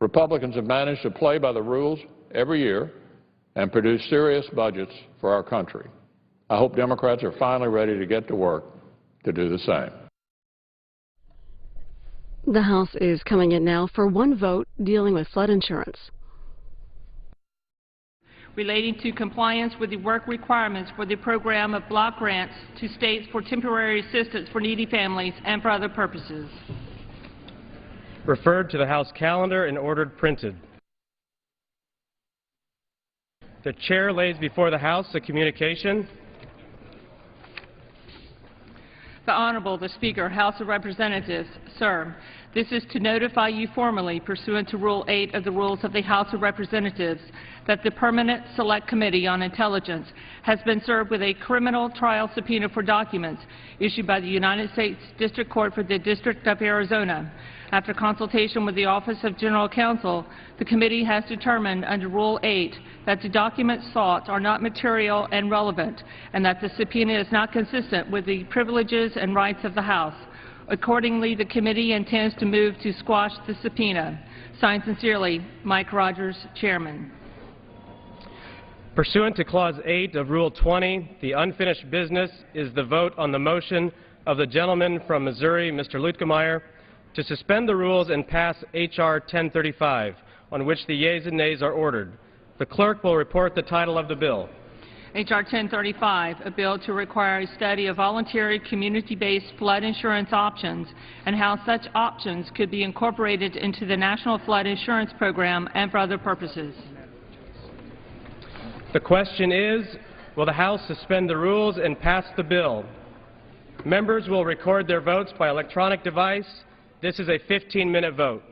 Republicans have managed to play by the rules every year and produce serious budgets for our country. I hope Democrats are finally ready to get to work to do the same. The House is coming in now for one vote dealing with flood insurance. Relating to compliance with the work requirements for the program of block grants to states for temporary assistance for needy families and for other purposes. Referred to the House calendar and ordered printed. The Chair lays before the House a communication. The Honorable, the Speaker, House of Representatives, sir, this is to notify you formally, pursuant to Rule 8 of the Rules of the House of Representatives, that the Permanent Select Committee on Intelligence has been served with a criminal trial subpoena for documents issued by the United States District Court for the District of Arizona. After consultation with the Office of General Counsel, the committee has determined under Rule 8 that the documents sought are not material and relevant, and that the subpoena is not consistent with the privileges and rights of the House. Accordingly, the committee intends to move to squash the subpoena. Signed sincerely, Mike Rogers, Chairman. Pursuant to Clause 8 of Rule 20, the unfinished business is the vote on the motion of the gentleman from Missouri, Mr. Luetkemeyer, to suspend the rules and pass H.R. 1035, on which the yeas and nays are ordered. The clerk will report the title of the bill. H.R. 1035, a bill to require a study of voluntary community-based flood insurance options and how such options could be incorporated into the National Flood Insurance Program and for other purposes. The question is, will the House suspend the rules and pass the bill? Members will record their votes by electronic device. This is a 15-minute vote.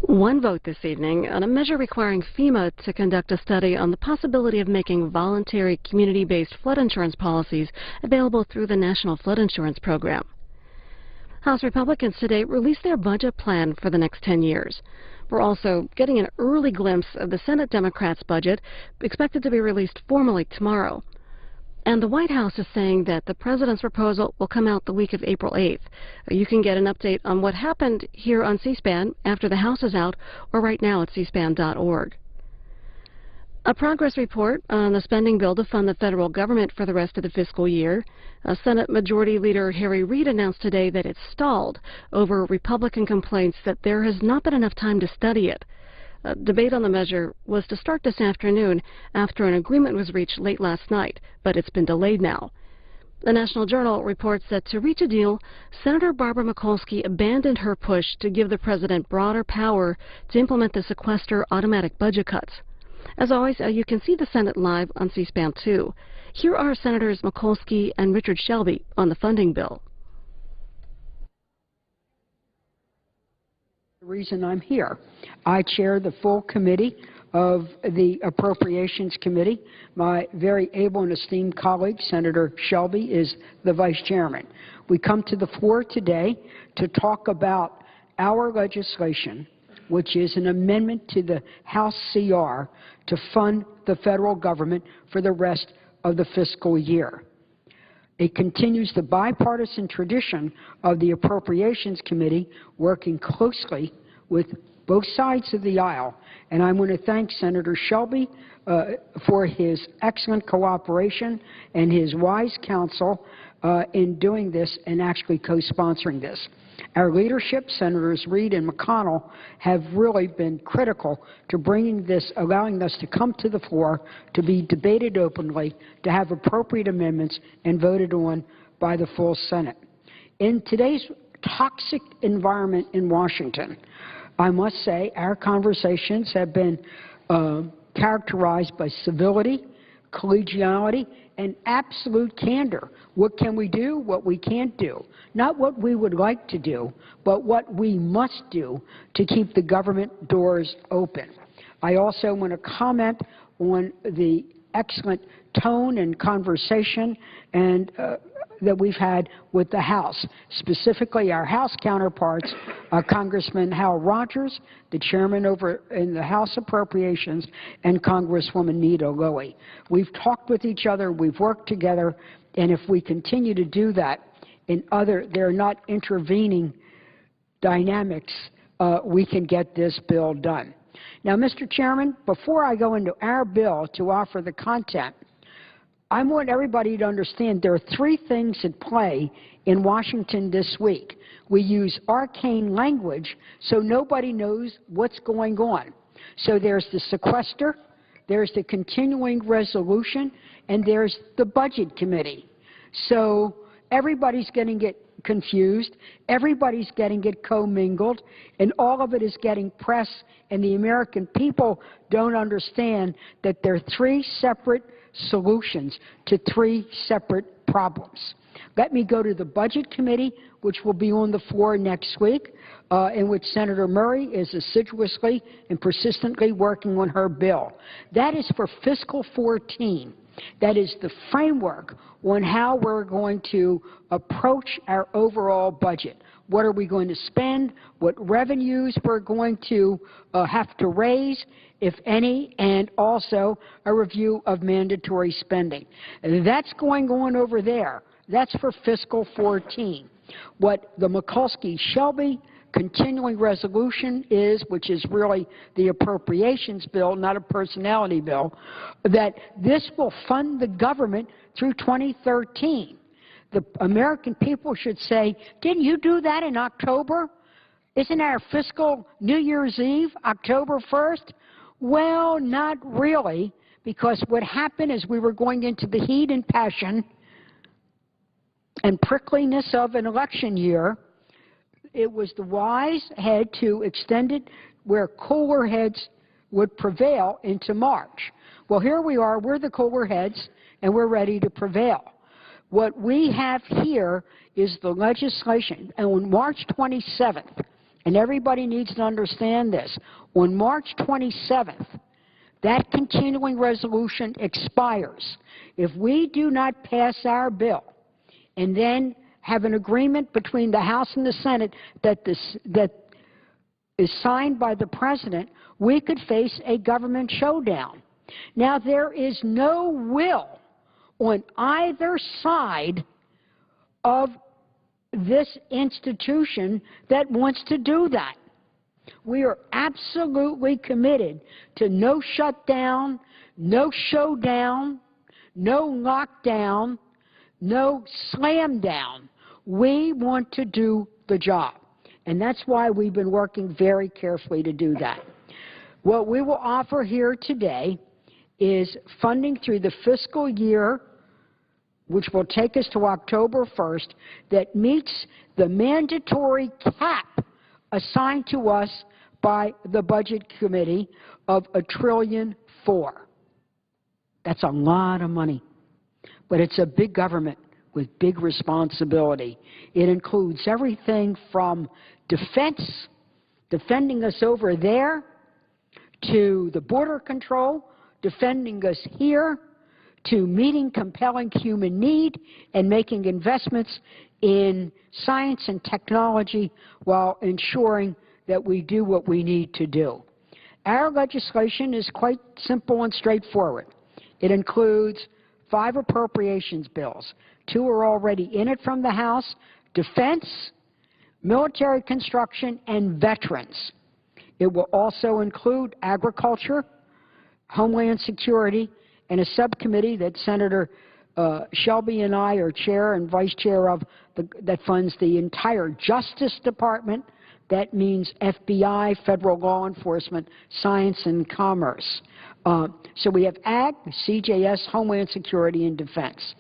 One vote this evening on a measure requiring FEMA to conduct a study on the possibility of making voluntary community-based flood insurance policies available through the National Flood Insurance Program. House Republicans today released their budget plan for the next 10 years. We're also getting an early glimpse of the Senate Democrats' budget, expected to be released formally tomorrow. And the White House is saying that the president's proposal will come out the week of April 8th. You can get an update on what happened here on C-SPAN after the House is out or right now at cspan.org. A progress report on the spending bill to fund the federal government for the rest of the fiscal year. Senate Majority Leader Harry Reid announced today that it's stalled over Republican complaints that there has not been enough time to study it. Debate on the measure was to start this afternoon after an agreement was reached late last night, but it's been delayed now. The National Journal reports that to reach a deal, Senator Barbara Mikulski abandoned her push to give the president broader power to implement the sequester automatic budget cuts. As always, you can see the Senate live on C-SPAN 2. Here are Senators Mikulski and Richard Shelby on the funding bill. The reason I'm here. I chair the full committee of the Appropriations Committee. My very able and esteemed colleague, Senator Shelby, is the vice chairman. We come to the floor today to talk about our legislation, which is an amendment to the House CR to fund the federal government for the rest of the fiscal year. It continues the bipartisan tradition of the Appropriations Committee working closely with both sides of the aisle. And I want to thank Senator Shelby for his excellent cooperation and his wise counsel in doing this and actually co-sponsoring this. Our leadership, Senators Reid and McConnell, have really been critical to bringing this, allowing us to come to the floor, to be debated openly, to have appropriate amendments and voted on by the full Senate. In today's toxic environment in Washington, I must say our conversations have been characterized by civility, collegiality, and absolute candor. What can we do? What we can't do. Not what we would like to do, but what we must do to keep the government doors open. I also want to comment on the excellent tone and conversation and that we've had with the House, specifically our House counterparts, Congressman Hal Rogers, the chairman over in the House Appropriations, and Congresswoman Nita Lilly. We've talked with each other, we've worked together, and if we continue to do that in they're not intervening dynamics, we can get this bill done. Now, Mr. Chairman, before I go into our bill to offer the content, I want everybody to understand there are three things at play in Washington this week. We use arcane language so nobody knows what's going on. So there's the sequester, there's the continuing resolution, and there's the Budget Committee. So everybody's getting it confused, everybody's getting it commingled, and all of it is getting press, and the American people don't understand that there are three separate solutions to three separate problems. Let me go to the Budget Committee, which will be on the floor next week, in which Senator Murray is assiduously and persistently working on her bill. That is for fiscal 14. That is the framework on how we're going to approach our overall budget. What are we going to spend, what revenues we're going to have to raise, if any, and also a review of mandatory spending. That's going on over there. That's for fiscal 14. What the Mikulski-Shelby continuing resolution is, which is really the appropriations bill, not a personality bill, that this will fund the government through 2013. The American people should say, didn't you do that in October? Isn't our fiscal New Year's Eve October 1st? Well, not really, because what happened is we were going into the heat and passion and prickliness of an election year. It was the wise head to extend it where cooler heads would prevail into March. Well, here we are, we're the cooler heads, and we're ready to prevail. What we have here is the legislation, and on March 27th, and everybody needs to understand this, on March 27th, that continuing resolution expires. If we do not pass our bill and then have an agreement between the House and the Senate that is signed by the President, we could face a government showdown. Now, there is no will on either side of this institution that wants to do that. We are absolutely committed to no shutdown, no showdown, no lockdown, no slam down. We want to do the job, and that's why we've been working very carefully to do that. What we will offer here today is funding through the fiscal year, which will take us to October 1st, that meets the mandatory cap assigned to us by the Budget Committee of $1.4 trillion. That's a lot of money, but it's a big government with big responsibility. It includes everything from defense, defending us over there, to the border control, defending us here, to meeting compelling human need and making investments in science and technology while ensuring that we do what we need to do. Our legislation is quite simple and straightforward. It includes 5 appropriations bills. 2 are already in it from the House: defense, military construction, and veterans. It will also include agriculture, Homeland Security, and a subcommittee that Senator Shelby and I are chair and vice chair of that funds the entire Justice Department. That means FBI, federal law enforcement, science, and commerce. So we have Ag, CJS, Homeland Security, and Defense.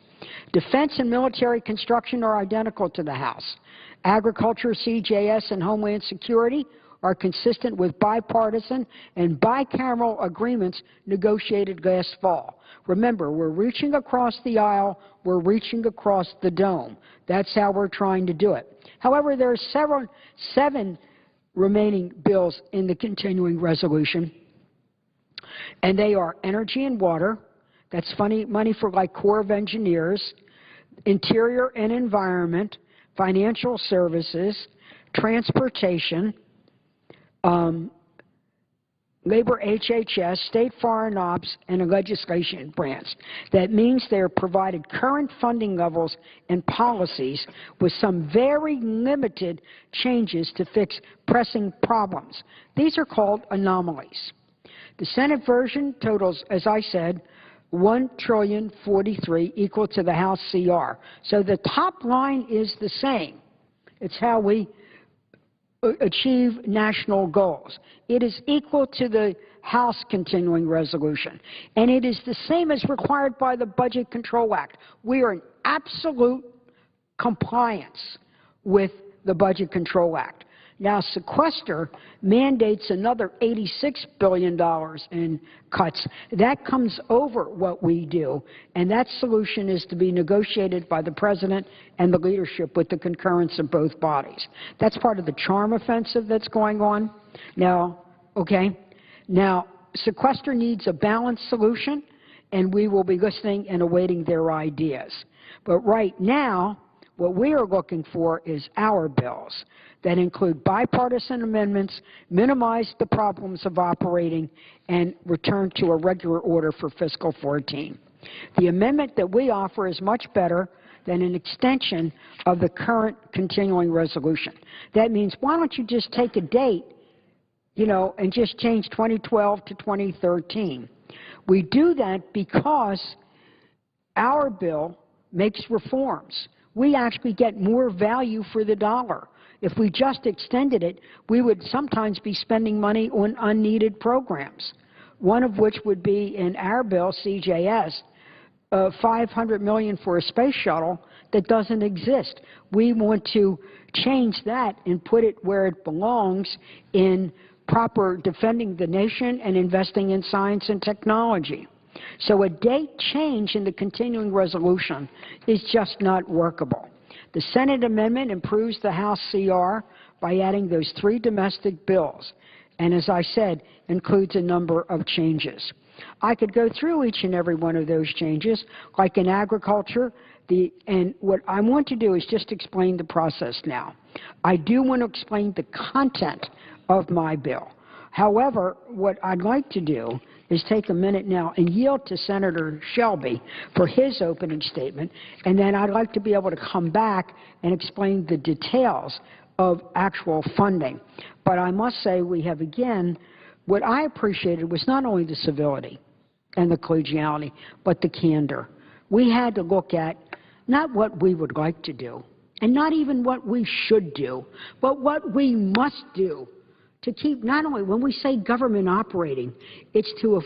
Defense and military construction are identical to the House. Agriculture, CJS, and Homeland Security are consistent with bipartisan and bicameral agreements negotiated last fall. Remember, we're reaching across the aisle, we're reaching across the dome. That's how we're trying to do it. However, there are seven remaining bills in the continuing resolution, and they are energy and water. That's money for like Corps of Engineers, Interior and Environment, Financial Services, Transportation, Labor, HHS, State Foreign Ops, and a legislation branch. That means they are provided current funding levels and policies with some very limited changes to fix pressing problems. These are called anomalies. The Senate version totals, as I said, $1,043,000,000 equal to the House CR. So the top line is the same. It's how we achieve national goals. It is equal to the House continuing resolution, and it is the same as required by the Budget Control Act. We are in absolute compliance with the Budget Control Act. Now, sequester mandates another $86 billion in cuts. That comes over what we do, and that solution is to be negotiated by the President and the leadership with the concurrence of both bodies. That's part of the charm offensive that's going on. Now, sequester needs a balanced solution, and we will be listening and awaiting their ideas. But right now, what we are looking for is our bills that include bipartisan amendments, minimize the problems of operating, and return to a regular order for fiscal 14. The amendment that we offer is much better than an extension of the current continuing resolution. That means why don't you just take a date, and just change 2012 to 2013. We do that because our bill makes reforms. We actually get more value for the dollar. If we just extended it, we would sometimes be spending money on unneeded programs, one of which would be in our bill, CJS, $500 million for a space shuttle that doesn't exist. We want to change that and put it where it belongs in proper defending the nation and investing in science and technology. So a date change in the continuing resolution is just not workable. The Senate amendment improves the House CR by adding those 3 domestic bills, and as I said, includes a number of changes. I could go through each and every one of those changes, like in agriculture, and what I want to do is just explain the process now. I do want to explain the content of my bill. However, what I'd like to do is take a minute now and yield to Senator Shelby for his opening statement, and then I'd like to be able to come back and explain the details of actual funding. But I must say we have, again, what I appreciated was not only the civility and the collegiality, but the candor. We had to look at not what we would like to do, and not even what we should do, but what we must do to keep, not only when we say government operating, it's to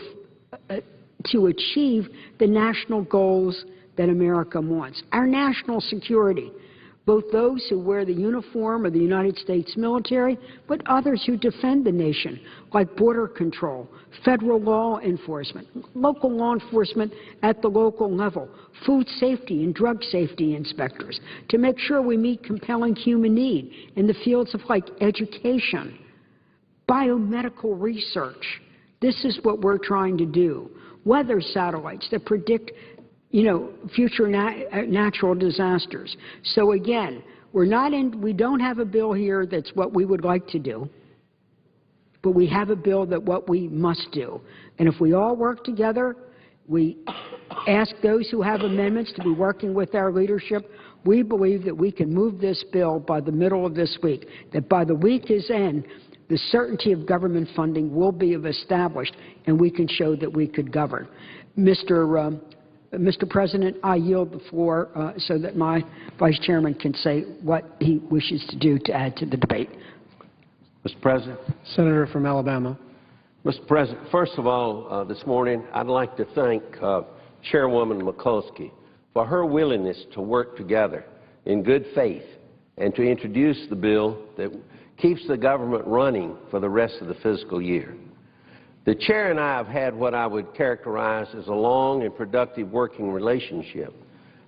achieve the national goals that America wants. Our national security, both those who wear the uniform of the United States military, but others who defend the nation, like border control, federal law enforcement, local law enforcement at the local level, food safety and drug safety inspectors, to make sure we meet compelling human need in the fields of like education, biomedical research. This is what we're trying to do. Weather satellites that predict, future natural disasters. So again, we don't have a bill here that's what we would like to do, but we have a bill that what we must do. And if we all work together, we ask those who have amendments to be working with our leadership, we believe that we can move this bill by the middle of this week, that by the week is end, the certainty of government funding will be established, and we can show that we could govern. Mr. President, I yield the floor so that my Vice Chairman can say what he wishes to do to add to the debate. Mr. President. Senator from Alabama. Mr. President, first of all, this morning, I'd like to thank Chairwoman Mikulski for her willingness to work together in good faith and to introduce the bill that keeps the government running for the rest of the fiscal year. The Chair and I have had what I would characterize as a long and productive working relationship.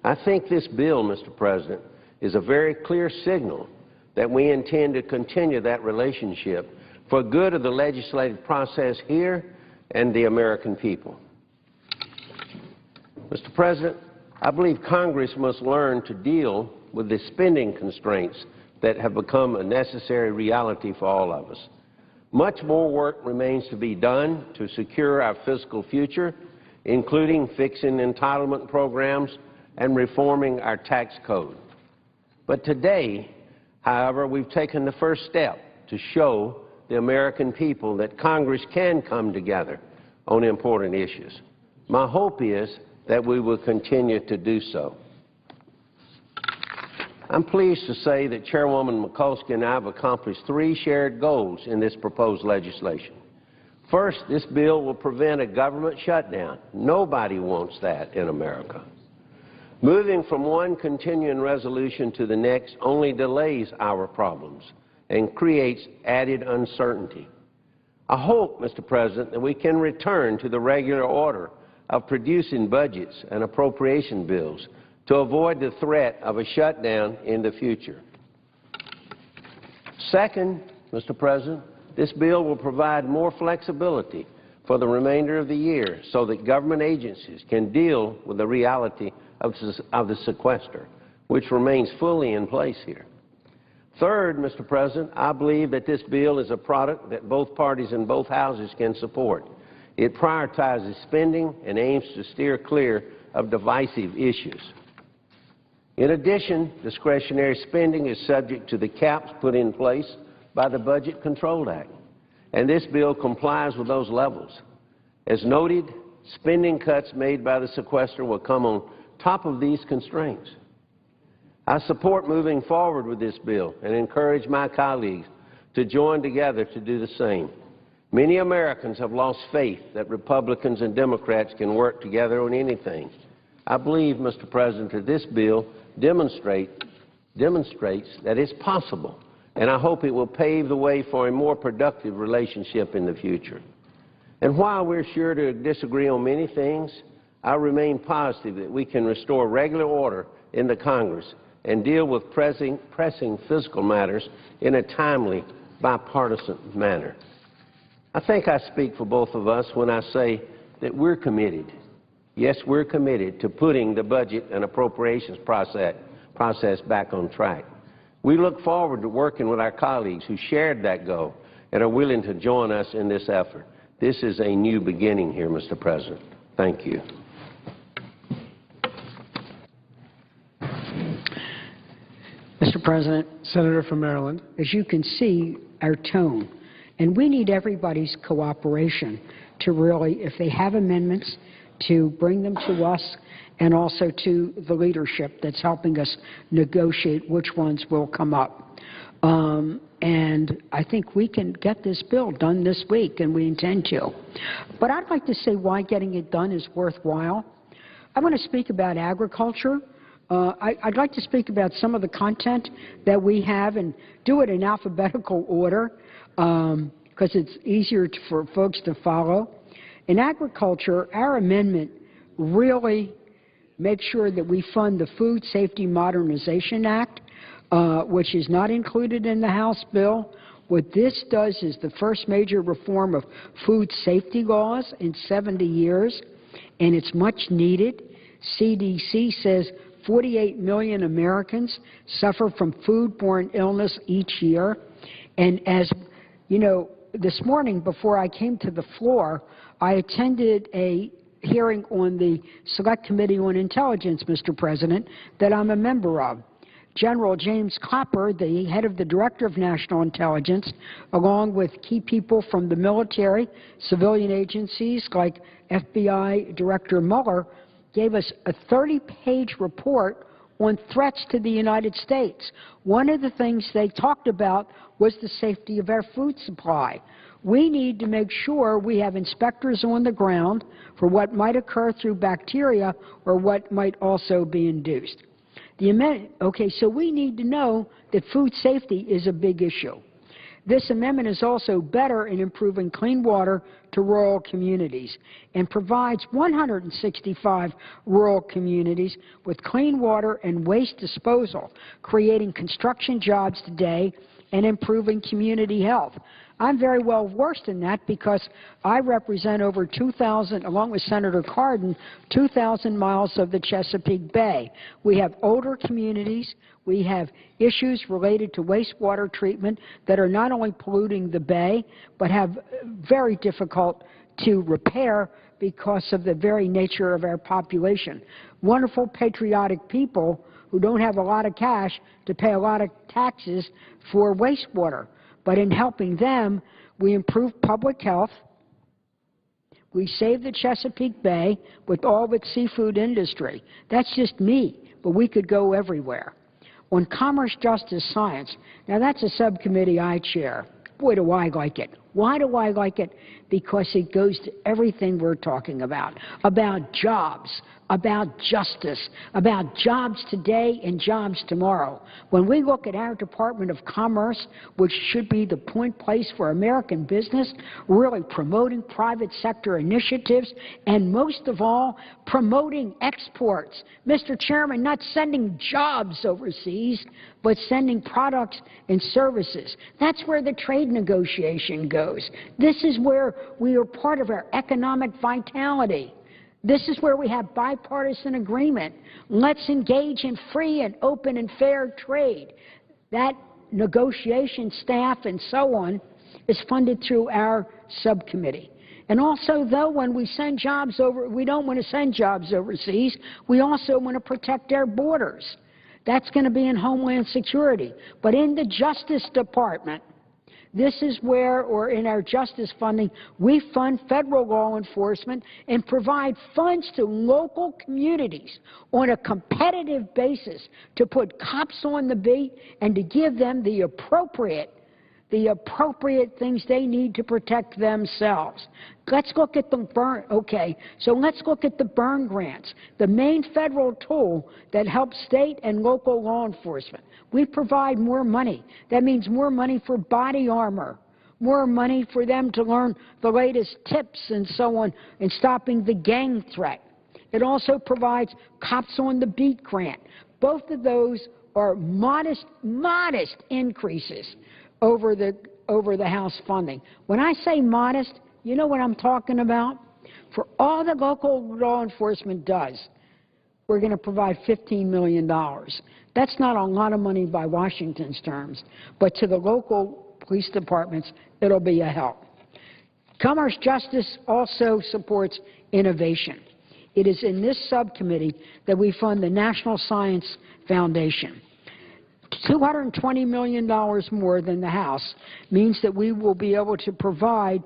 I think this bill, Mr. President, is a very clear signal that we intend to continue that relationship for good of the legislative process here and the American people. Mr. President, I believe Congress must learn to deal with the spending constraints that have become a necessary reality for all of us. Much more work remains to be done to secure our fiscal future, including fixing entitlement programs and reforming our tax code. But today, however, we've taken the first step to show the American people that Congress can come together on important issues. My hope is that we will continue to do so. I'm pleased to say that Chairwoman Mikulski and I have accomplished 3 shared goals in this proposed legislation. First, this bill will prevent a government shutdown. Nobody wants that in America. Moving from one continuing resolution to the next only delays our problems and creates added uncertainty. I hope, Mr. President, that we can return to the regular order of producing budgets and appropriation bills to avoid the threat of a shutdown in the future. Second, Mr. President, this bill will provide more flexibility for the remainder of the year so that government agencies can deal with the reality of the sequester, which remains fully in place here. Third, Mr. President, I believe that this bill is a product that both parties in both houses can support. It prioritizes spending and aims to steer clear of divisive issues. In addition, discretionary spending is subject to the caps put in place by the Budget Control Act, and this bill complies with those levels. As noted, spending cuts made by the sequester will come on top of these constraints. I support moving forward with this bill and encourage my colleagues to join together to do the same. Many Americans have lost faith that Republicans and Democrats can work together on anything. I believe, Mr. President, that this bill demonstrates that it's possible, and I hope it will pave the way for a more productive relationship in the future. And while we're sure to disagree on many things, I remain positive that we can restore regular order in the Congress and deal with pressing fiscal matters in a timely, bipartisan manner. I think I speak for both of us when I say that we're committed. Yes, we're committed to putting the budget and appropriations process back on track. We look forward to working with our colleagues who shared that goal and are willing to join us in this effort. This is a new beginning here, Mr. President. Thank you. Mr. President, Senator from Maryland. as you can see, our tone, and we need everybody's cooperation to really, if they have amendments, to bring them to us and also to the leadership that's helping us negotiate which ones will come up. And I think we can get this bill done this week, and we intend to. But I'd like to say why getting it done is worthwhile. I want to speak about agriculture. I'd like to speak about some of the content that we have and do it in alphabetical order because it's easier for folks to follow. In agriculture, our amendment really makes sure that we fund the Food Safety Modernization Act, which is not included in the House bill. What this does is the first major reform of food safety laws in 70 years, and it's much needed. CDC says 48 million Americans suffer from foodborne illness each year. And as you know, this morning before I came to the floor, I attended a hearing on the Select Committee on Intelligence, Mr. President, that I'm a member of. General James Clapper, the head of the Director of National Intelligence, along with key people from the military, civilian agencies like FBI Director Mueller, gave us a 30-page report on threats to the United States. One of the things they talked about was the safety of our food supply. We need to make sure we have inspectors on the ground for what might occur through bacteria or what might also be induced. So we need to know that food safety is a big issue. This amendment is also better in improving clean water to rural communities and provides 165 rural communities with clean water and waste disposal, creating construction jobs today and improving community health. I'm very well versed in that because I represent over 2,000, along with Senator Cardin, 2,000 miles of the Chesapeake Bay. We have older communities. We have issues related to wastewater treatment that are not only polluting the bay, but have very difficult to repair because of the very nature of our population. Wonderful, patriotic people who don't have a lot of cash to pay a lot of taxes for wastewater. But in helping them, we improve public health, we save the Chesapeake Bay with all of its seafood industry. That's just me, but we could go everywhere. On Commerce, Justice, Science, now that's a subcommittee I chair. Boy, do I like it. Why do I like it? Because it goes to everything we're talking about jobs, about justice, about jobs today and jobs tomorrow. When we look at our Department of Commerce, which should be the point place for American business, really promoting private sector initiatives, and most of all, promoting exports. Mr. Chairman, not sending jobs overseas, but sending products and services. That's where the trade negotiation goes. This is where we are part of our economic vitality. This is where we have bipartisan agreement. Let's engage in free and open and fair trade. That negotiation staff and so on is funded through our subcommittee. And also, though, when we send jobs over, we don't want to send jobs overseas. We also want to protect our borders. That's going to be in Homeland Security. But in the Justice Department, this is where, or in our justice funding, we fund federal law enforcement and provide funds to local communities on a competitive basis to put cops on the beat and to give them the appropriate things they need to protect themselves. Let's look at the burn, so let's look at the burn grants, the main federal tool that helps state and local law enforcement. We provide more money. That means more money for body armor, more money for them to learn the latest tips and so on in stopping the gang threat. It also provides Cops on the Beat grant. Both of those are modest increases over the House funding. When I say modest, you know what I'm talking about? For all the local law enforcement does, we're going to provide $15 million. That's not a lot of money by Washington's terms, but to the local police departments, it'll be a help. Commerce Justice also supports innovation. It is in this subcommittee that we fund the National Science Foundation. $220 million more than the House means that we will be able to provide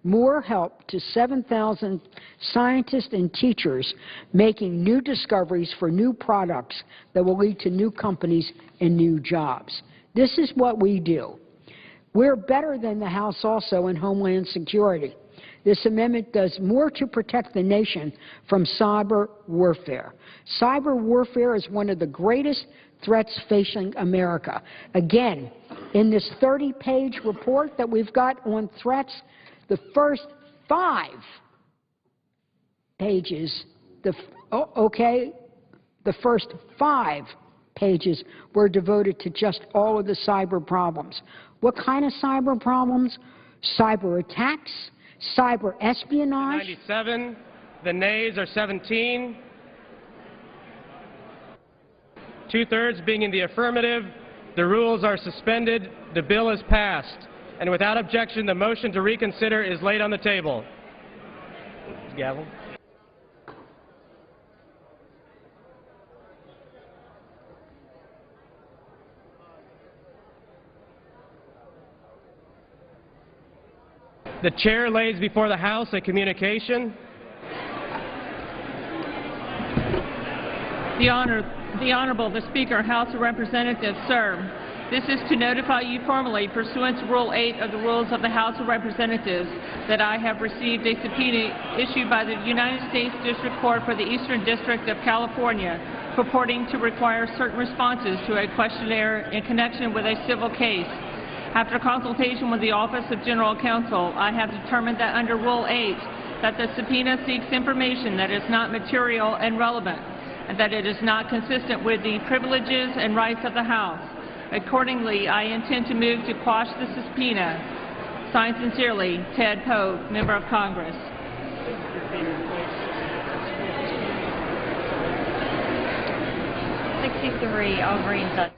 more help to 7,000 scientists and teachers making new discoveries for new products that will lead to new companies and new jobs. This is what we do. We're better than the House also in Homeland Security. This amendment does more to protect the nation from cyber warfare. Cyber warfare is one of the greatest threats facing America. Again, in this 30-page report that we've got on threats, the first 5 pages, the first 5 pages were devoted to just all of the cyber problems. What kind of cyber problems? Cyber attacks, cyber espionage. 97. The nays are 17. 2/3 being in the affirmative, the rules are suspended. The bill is passed. And without objection, the motion to reconsider is laid on the table. Gavel. The chair lays before the House a communication. The Honorable, the Speaker, House of Representatives, sir. This is to notify you formally, pursuant to Rule 8 of the Rules of the House of Representatives, that I have received a subpoena issued by the United States District Court for the Eastern District of California, purporting to require certain responses to a questionnaire in connection with a civil case. After consultation with the Office of General Counsel, I have determined that under Rule 8, that the subpoena seeks information that is not material and relevant, and that it is not consistent with the privileges and rights of the House. Accordingly, I intend to move to quash the subpoena. Signed sincerely, Ted Poe, Member of Congress. Overeem.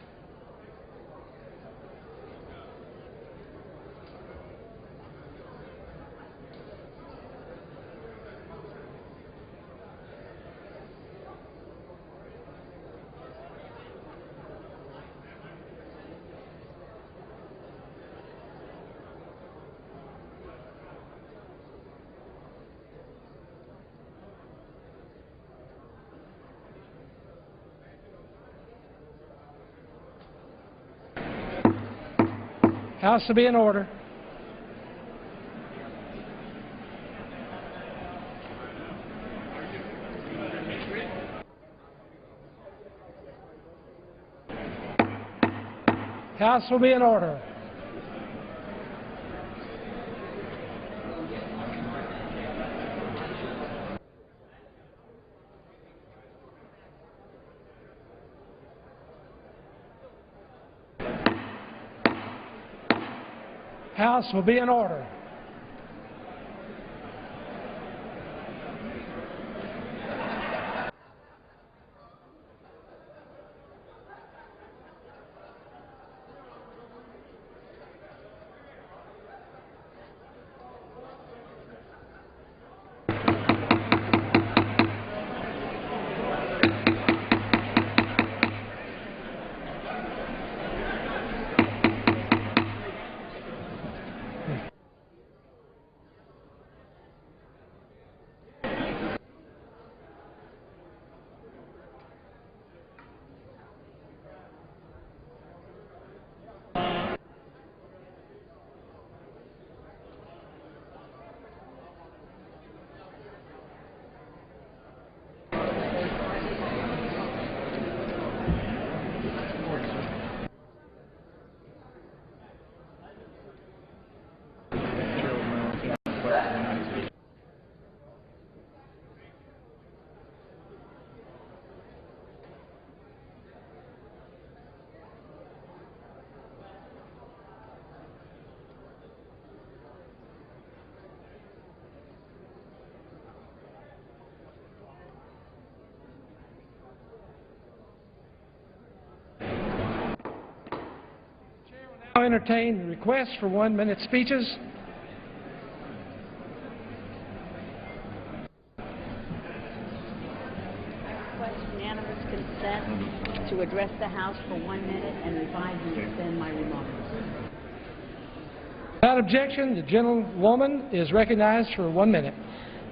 House to be in order. House will be in order. House will be in order. Now entertain requests for 1-minute speeches. Request unanimous consent to address the House for 1 minute and revise and extend my remarks. Without objection, the gentlewoman is recognized for 1 minute.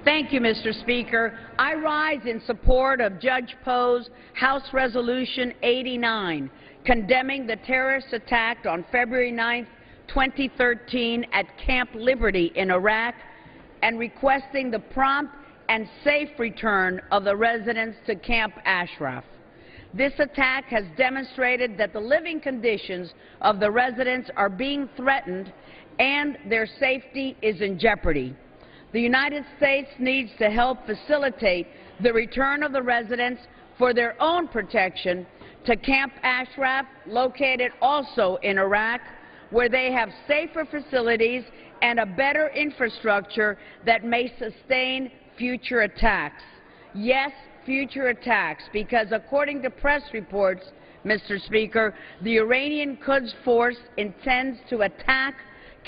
Thank you, Mr. Speaker. I rise in support of Judge Poe's House Resolution 89, condemning the terrorist attack on February 9, 2013 at Camp Liberty in Iraq and requesting the prompt and safe return of the residents to Camp Ashraf. This attack has demonstrated that the living conditions of the residents are being threatened and their safety is in jeopardy. The United States needs to help facilitate the return of the residents for their own protection to Camp Ashraf, located also in Iraq, where they have safer facilities and a better infrastructure that may sustain future attacks. Yes, future attacks, because according to press reports, Mr. Speaker, the Iranian Quds Force intends to attack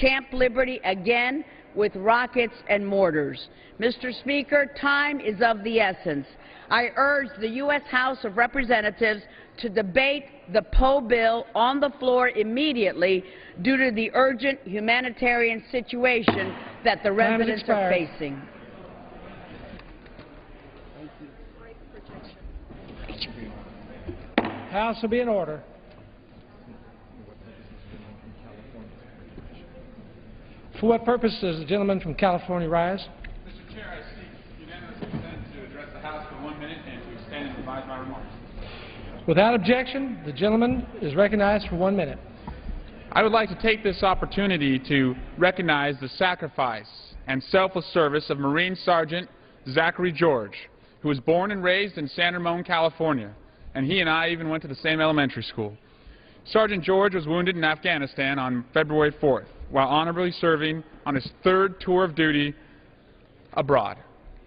Camp Liberty again with rockets and mortars. Mr. Speaker, time is of the essence. I urge the U.S. House of Representatives to debate the Poe bill on the floor immediately due to the urgent humanitarian situation that the residents are facing. House will be in order. For what purpose does the gentleman from California rise? Mr. Chair, I seek unanimous consent to address the House for 1 minute and to extend and revise my remarks. Without objection, the gentleman is recognized for 1 minute. I would like to take this opportunity to recognize the sacrifice and selfless service of Marine Sergeant Zachary George, who was born and raised in San Ramon, California, and he and I even went to the same elementary school. Sergeant George was wounded in Afghanistan on February 4th while honorably serving on his 3rd tour of duty abroad.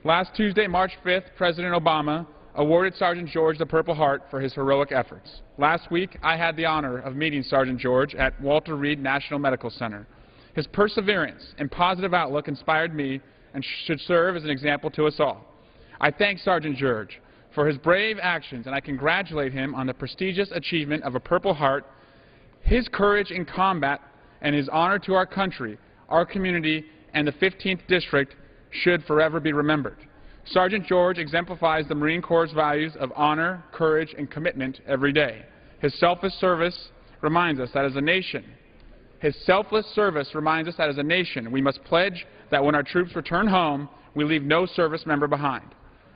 Last Tuesday, March 5th, President Obama awarded Sergeant George the Purple Heart for his heroic efforts. Last week, I had the honor of meeting Sergeant George at Walter Reed National Medical Center. His perseverance and positive outlook inspired me and should serve as an example to us all. I thank Sergeant George for his brave actions, and I congratulate him on the prestigious achievement of a Purple Heart. His courage in combat and his honor to our country, our community, and the 15th District should forever be remembered. Sergeant George exemplifies the Marine Corps' values of honor, courage, and commitment every day. His selfless service reminds us that as a nation, we must pledge that when our troops return home, we leave no service member behind.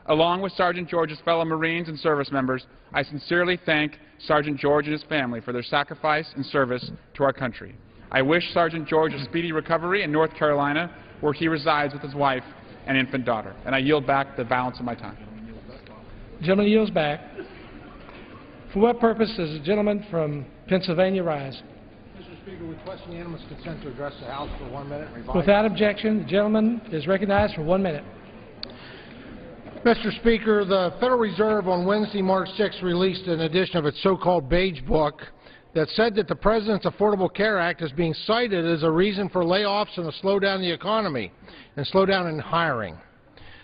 Along with Sergeant George's fellow Marines and service members, I sincerely thank Sergeant George and his family for their sacrifice and service to our country. I wish Sergeant George a speedy recovery in North Carolina, where he resides with his wife and infant daughter. And I yield back the balance of my time. The gentleman yields back. For what purpose does the gentleman from Pennsylvania rise? Mr. Speaker, request unanimous consent to address the House for 1 minute. Without objection, the gentleman is recognized for 1 minute. Mr. Speaker, the Federal Reserve on Wednesday, March 6th, released an edition of its so-called Beige Book that said that the President's Affordable Care Act is being cited as a reason for layoffs and a slowdown in the economy and slowdown in hiring.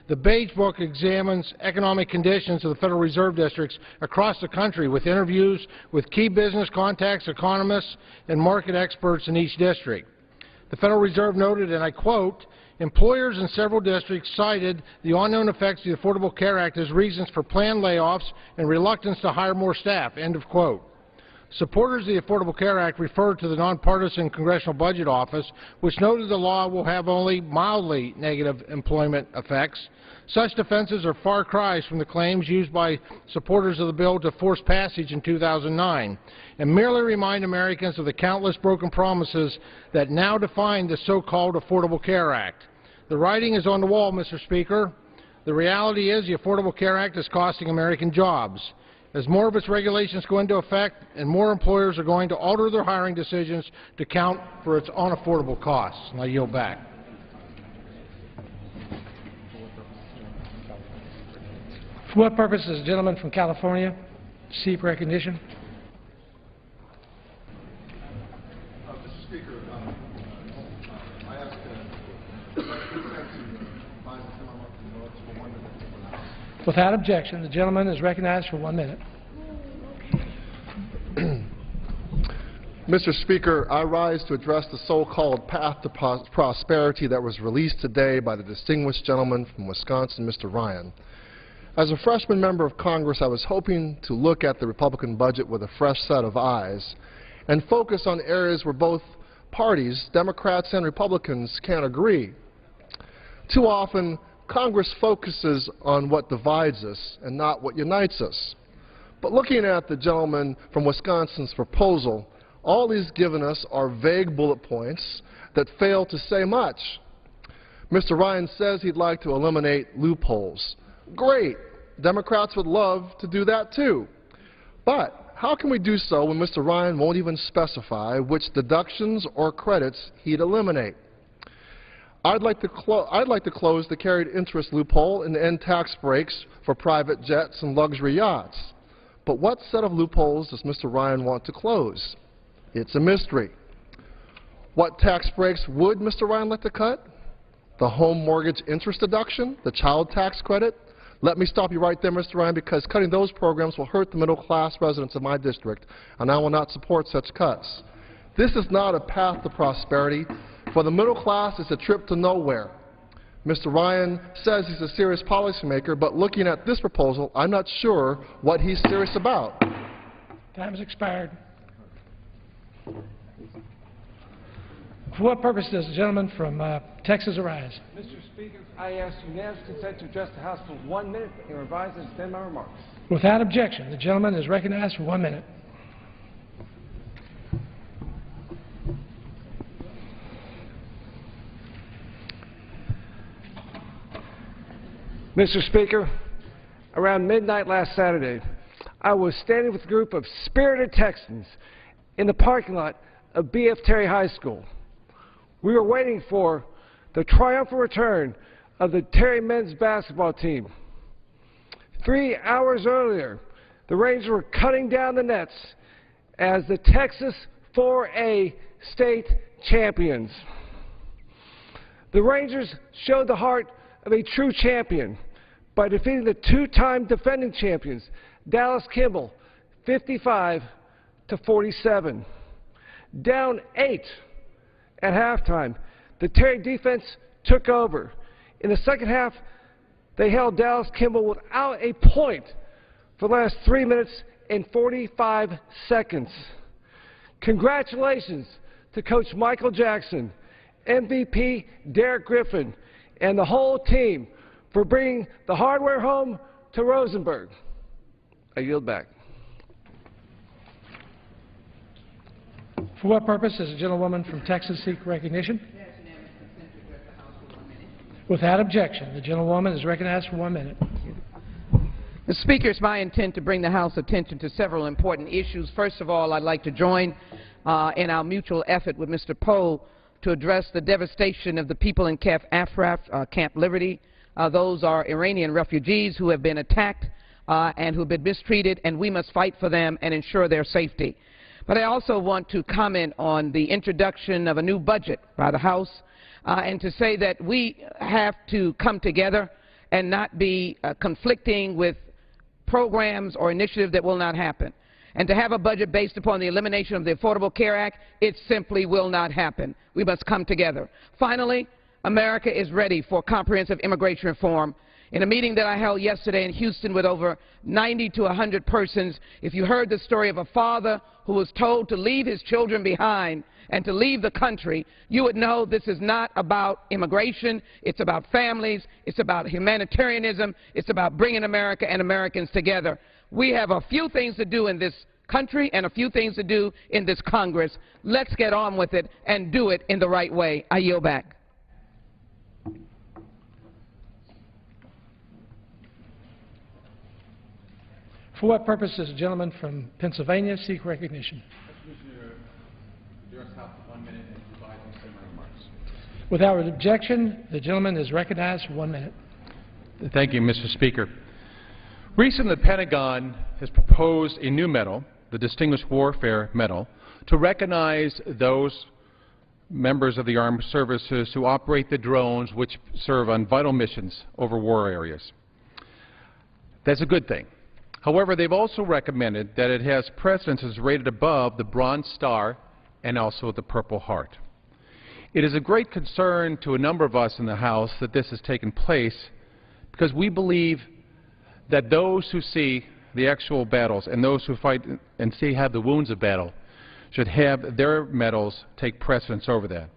The Beige Book examines economic conditions of the Federal Reserve districts across the country with interviews with key business contacts, economists, and market experts in each district. The Federal Reserve noted, and I quote, "Employers in several districts cited the unknown effects of the Affordable Care Act as reasons for planned layoffs and reluctance to hire more staff," end of quote. Supporters of the Affordable Care Act referred to the nonpartisan Congressional Budget Office, which noted the law will have only mildly negative employment effects. Such defenses are far cries from the claims used by supporters of the bill to force passage in 2009, and merely remind Americans of the countless broken promises that now define the so-called Affordable Care Act. The writing is on the wall, Mr. Speaker. The reality is the Affordable Care Act is costing American jobs. As more of its regulations go into effect and more employers are going to alter their hiring decisions to account for its unaffordable costs. And I yield back. For what purpose does the gentleman from California seek recognition? Mr. Speaker, I ask Without objection, the gentleman is recognized for 1 minute. Mr. Speaker, I rise to address the so-called path to prosperity that was released today by the distinguished gentleman from Wisconsin, Mr. Ryan. As a freshman member of Congress, I was hoping to look at the Republican budget with a fresh set of eyes and focus on areas where both parties, Democrats and Republicans, can't agree. Too often, Congress focuses on what divides us and not what unites us. But looking at the gentleman from Wisconsin's proposal, all he's given us are vague bullet points that fail to say much. Mr. Ryan says he'd like to eliminate loopholes. Great. Democrats would love to do that too. But how can we do so when Mr. Ryan won't even specify which deductions or credits he'd eliminate? I'd like to close the carried interest loophole and end tax breaks for private jets and luxury yachts. But what set of loopholes does Mr. Ryan want to close? It's a mystery. What tax breaks would Mr. Ryan like to cut? the home mortgage interest deduction, the child tax credit. Let me stop you right there, Mr. Ryan, because cutting those programs will hurt the middle-class residents of my district, and I will not support such cuts. This is not a path to prosperity. For the middle class, it's a trip to nowhere. Mr. Ryan says he's a serious policymaker, but looking at this proposal, I'm not sure what he's serious about. Time has expired. For what purpose does the gentleman from Texas arise? Mr. Speaker, I ask unanimous consent to address the House for 1 minute and revise and extend my remarks. Without objection, the gentleman is recognized for 1 minute. Mr. Speaker, around midnight last Saturday, I was standing with a group of spirited Texans in the parking lot of B.F. Terry High School. We were waiting for the triumphant return of the Terry men's basketball team. 3 hours earlier, the Rangers were cutting down the nets as the Texas 4A state champions. The Rangers showed the heart of a true champion by defeating the two-time defending champions, Dallas Kimball, 55-47. Down 8 at halftime, the Terry defense took over. In the second half, they held Dallas Kimball without a point for the last 3 minutes and 45 seconds. Congratulations to Coach Michael Jackson, MVP Derek Griffin, and the whole team for bringing the hardware home to Rosenberg. I yield back. For what purpose does the gentlewoman from Texas seek recognition? Without objection, the gentlewoman is recognized for 1 minute. Mr. Speaker, it's my intent to bring the House attention to several important issues. First of all, I'd like to join in our mutual effort with Mr. Poe to address the devastation of the people in Camp Ashraf, Camp Liberty. Those are Iranian refugees who have been attacked and who have been mistreated, and we must fight for them and ensure their safety. But I also want to comment on the introduction of a new budget by the House and to say that we have to come together and not be conflicting with programs or initiatives that will not happen. And to have a budget based upon the elimination of the Affordable Care Act, it simply will not happen. We must come together. Finally, America is ready for comprehensive immigration reform. In a meeting that I held yesterday in Houston with over 90 to 100 persons, if you heard the story of a father who was told to leave his children behind and to leave the country, you would know this is not about immigration. It's about families. It's about humanitarianism. It's about bringing America and Americans together. We have a few things to do in this country and a few things to do in this Congress. Let's get on with it and do it in the right way. I yield back. For what purpose does the gentleman from Pennsylvania seek recognition? Without objection, the gentleman is recognized for 1 minute. Thank you, Mr. Speaker. Recently, the Pentagon has proposed a new medal, the Distinguished Warfare Medal, to recognize those members of the armed services who operate the drones which serve on vital missions over war areas. That's a good thing. However, they've also recommended that it has precedences rated above the Bronze Star and also the Purple Heart. It is a great concern to a number of us in the House that this has taken place because we believe that those who see the actual battles and those who fight and have the wounds of battle should have their medals take precedence over that.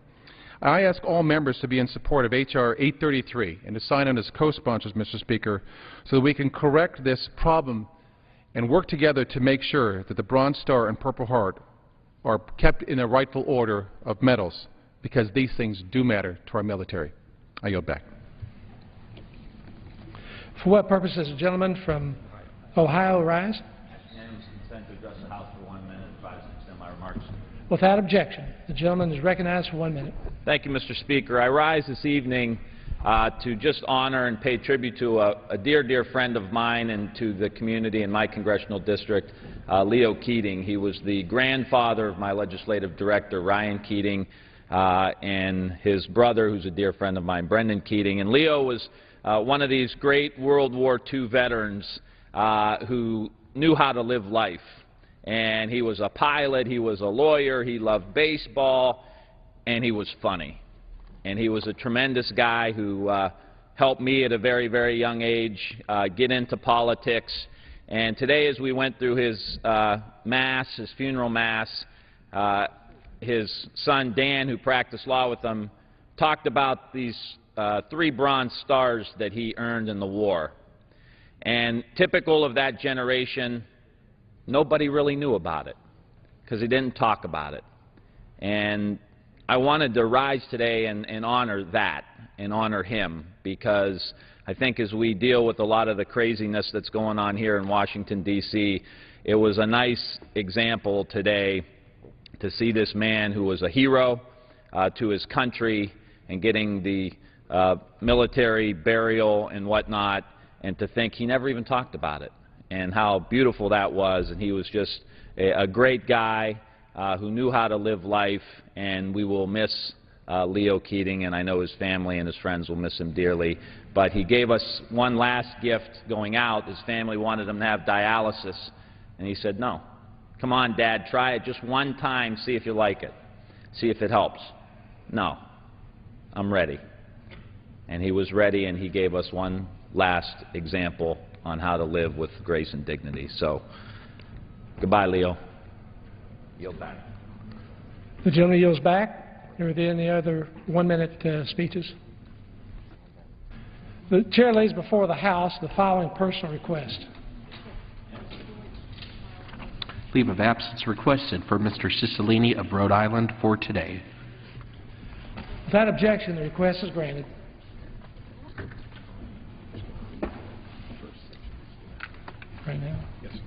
I ask all members to be in support of H.R. 833 and to sign on as co-sponsors, Mr. Speaker, so that we can correct this problem and work together to make sure that the Bronze Star and Purple Heart are kept in a rightful order of medals, because these things do matter to our military. I yield back. For what purpose does the gentleman from Ohio rise? Unanimous consent to address the House for 1 minute. Advise and extend my remarks. Without objection, the gentleman is recognized for 1 minute. Thank you, Mr. Speaker. I rise this evening to just honor and pay tribute to a dear, dear friend of mine and to the community in my congressional district, Leo Keating. He was the grandfather of my legislative director, Ryan Keating. and his brother, who's a dear friend of mine, Brendan Keating. And Leo was one of these great World War II veterans who knew how to live life. And he was a pilot, he was a lawyer, he loved baseball, and he was funny. And he was a tremendous guy who helped me at a very, very young age get into politics. And today, as we went through his mass, his funeral mass, his son Dan, who practiced law with him, talked about these 3 Bronze Stars that he earned in the war. And typical of that generation, nobody really knew about it because he didn't talk about it. And I wanted to rise today and honor that and honor him, because I think as we deal with a lot of the craziness that's going on here in Washington, D.C., it was a nice example today to see this man who was a hero to his country and getting the military burial and whatnot, and to think he never even talked about it and how beautiful that was. And he was just a great guy who knew how to live life, and we will miss Leo Keating, and I know his family and his friends will miss him dearly. But he gave us one last gift going out. His family wanted him to have dialysis, and he said, no. Come on, Dad, try it just one time, see if you like it, see if it helps. No, I'm ready. And he was ready, and he gave us one last example on how to live with grace and dignity. So, goodbye, Leo. Yield back. The gentleman yields back. Are there any other one-minute speeches? The chair lays before the House the following personal request. Leave of absence requested for Mr. Cicilline of Rhode Island for today. Without objection, the request is granted. Right now? Yes.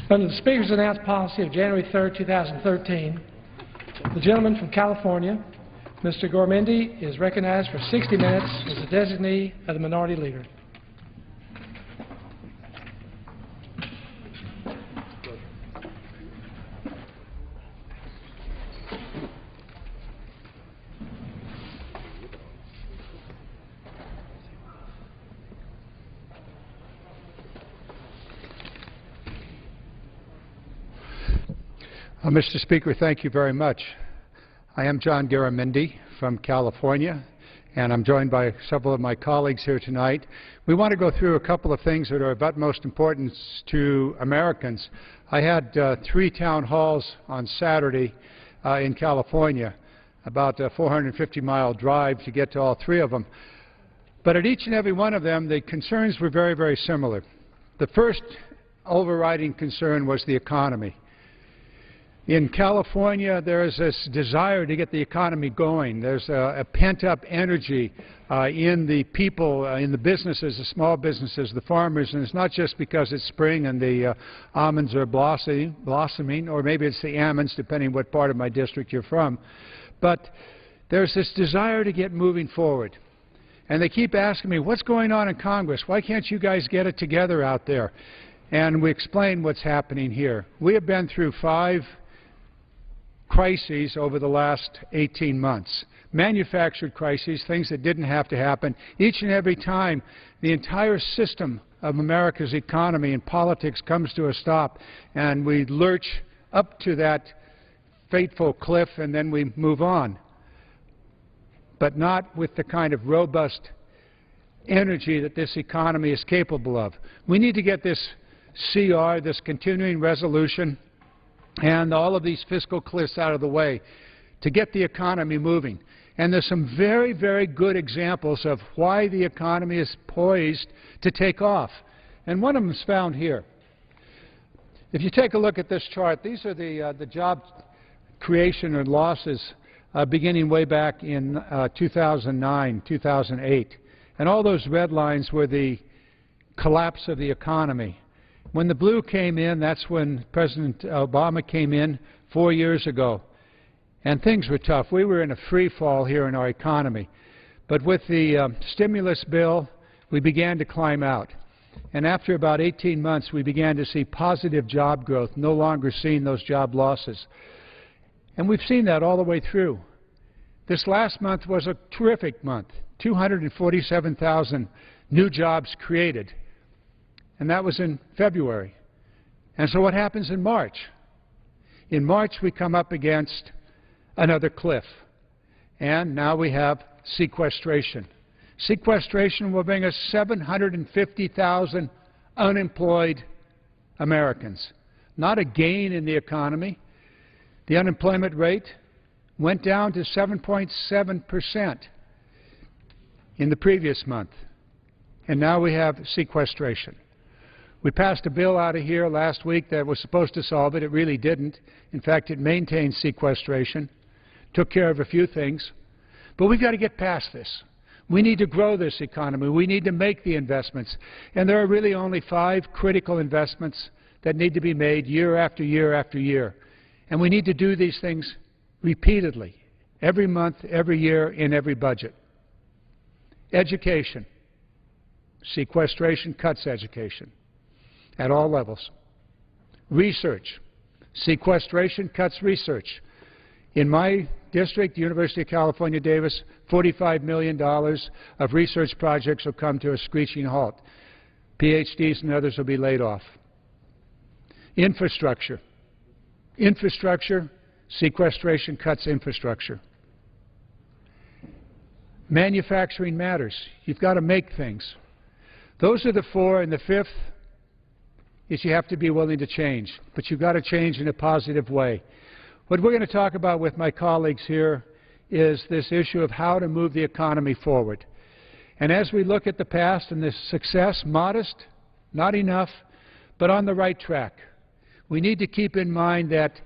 Under the Speaker's announced policy of January 3, 2013, the gentleman from California, Mr. Garamendi, is recognized for 60 minutes as a designee of the Minority Leader. Mr. Speaker, thank you very much. I am John Garamendi from California, and I'm joined by several of my colleagues here tonight. We want to go through a couple of things that are of utmost importance to Americans. I had 3 town halls on Saturday in California, about a 450-mile drive to get to all 3 of them. But at each and every one of them, the concerns were very, very similar. The first overriding concern was the economy. In California, there is this desire to get the economy going. There's a pent-up energy in the people, in the businesses, the small businesses, the farmers, and it's not just because it's spring and the almonds are blossoming, or maybe it's the almonds, depending what part of my district you're from. But there's this desire to get moving forward. And they keep asking me, what's going on in Congress? Why can't you guys get it together out there? And we explain what's happening here. We have been through 5 crises over the last 18 months. Manufactured crises, things that didn't have to happen. Each and every time, the entire system of America's economy and politics comes to a stop, and we lurch up to that fateful cliff, and then we move on. But not with the kind of robust energy that this economy is capable of. We need to get this CR, this continuing resolution, and all of these fiscal cliffs out of the way to get the economy moving. And there's some very, very good examples of why the economy is poised to take off. And one of them is found here. If you take a look at this chart, these are the job creation and losses beginning way back in 2009, 2008. And all those red lines were the collapse of the economy. When the blue came in, that's when President Obama came in 4 years ago. And things were tough. We were in a free fall here in our economy. But with the stimulus bill, we began to climb out. And after about 18 months, we began to see positive job growth, no longer seeing those job losses. And we've seen that all the way through. This last month was a terrific month, 247,000 new jobs created, and that was in February. And so what happens in March? In March, we come up against another cliff, and now we have sequestration. Sequestration will bring us 750,000 unemployed Americans. Not a gain in the economy. The unemployment rate went down to 7.7% in the previous month, and now we have sequestration. We passed a bill out of here last week that was supposed to solve it. It really didn't. In fact, it maintained sequestration, took care of a few things. But we've got to get past this. We need to grow this economy. We need to make the investments. And there are really only 5 critical investments that need to be made year after year after year. And we need to do these things repeatedly, every month, every year, in every budget. Education. Sequestration cuts education at all levels. Research. Sequestration cuts research. In my district, University of California, Davis, $45 million of research projects will come to a screeching halt. PhDs and others will be laid off. Infrastructure. Infrastructure, sequestration cuts infrastructure. Manufacturing matters. You've got to make things. Those are the 4, and the 5th is you have to be willing to change, but you've got to change in a positive way. What we're going to talk about with my colleagues here is this issue of how to move the economy forward. And as we look at the past and the success, modest, not enough, but on the right track, we need to keep in mind that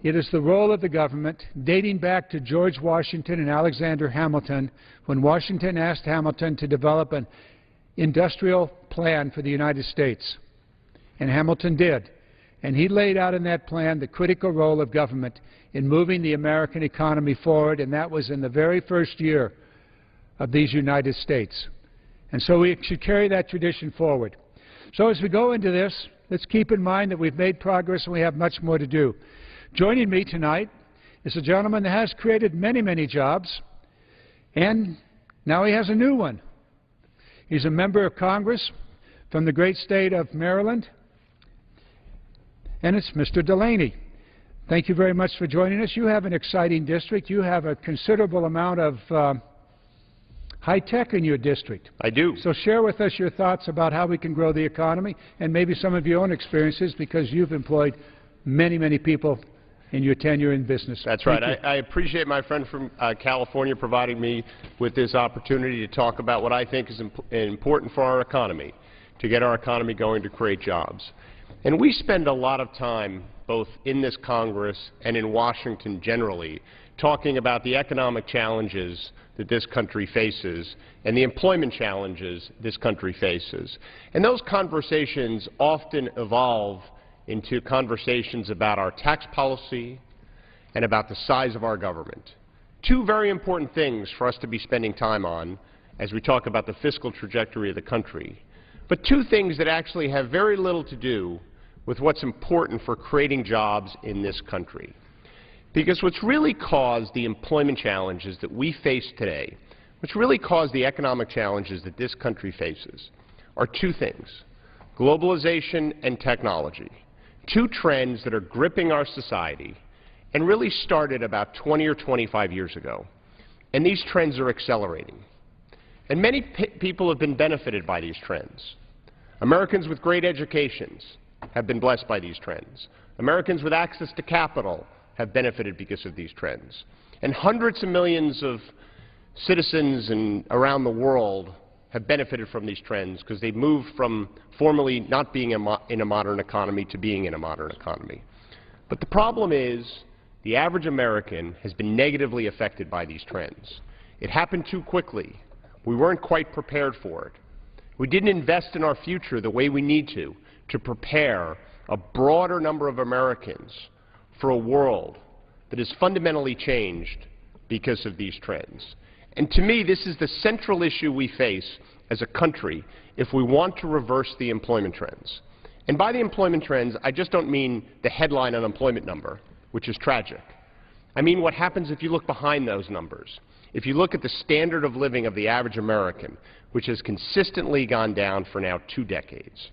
it is the role of the government, dating back to George Washington and Alexander Hamilton, when Washington asked Hamilton to develop an industrial plan for the United States. And Hamilton did. And he laid out in that plan the critical role of government in moving the American economy forward, and that was in the very first year of these United States. And so we should carry that tradition forward. So as we go into this, let's keep in mind that we've made progress and we have much more to do. Joining me tonight is a gentleman that has created many, many jobs, and now he has a new one. He's a member of Congress from the great state of Maryland, and it's Mr. Delaney. Thank you very much for joining us. You have an exciting district. You have a considerable amount of high tech in your district. I do. So share with us your thoughts about how we can grow the economy and maybe some of your own experiences, because you've employed many, many people in your tenure in business. That's right. I appreciate my friend from California providing me with this opportunity to talk about what I think is important for our economy, to get our economy going, to create jobs. And we spend a lot of time, both in this Congress and in Washington generally, talking about the economic challenges that this country faces and the employment challenges this country faces. And those conversations often evolve into conversations about our tax policy and about the size of our government. 2 very important things for us to be spending time on as we talk about the fiscal trajectory of the country, but 2 things that actually have very little to do with what's important for creating jobs in this country. Because what's really caused the employment challenges that we face today, what's really caused the economic challenges that this country faces, are 2 things: globalization and technology. 2 trends that are gripping our society and really started about 20 or 25 years ago. And these trends are accelerating. And many people have been benefited by these trends. Americans with great educations have been blessed by these trends. Americans with access to capital have benefited because of these trends. And hundreds of millions of citizens around the world have benefited from these trends because they've moved from formerly not being in a modern economy to being in a modern economy. But the problem is the average American has been negatively affected by these trends. It happened too quickly. We weren't quite prepared for it. We didn't invest in our future the way we need to prepare a broader number of Americans for a world that has fundamentally changed because of these trends. And to me, this is the central issue we face as a country if we want to reverse the employment trends. And by the employment trends, I just don't mean the headline unemployment number, which is tragic. I mean what happens if you look behind those numbers. If you look at the standard of living of the average American, which has consistently gone down for now 2 decades.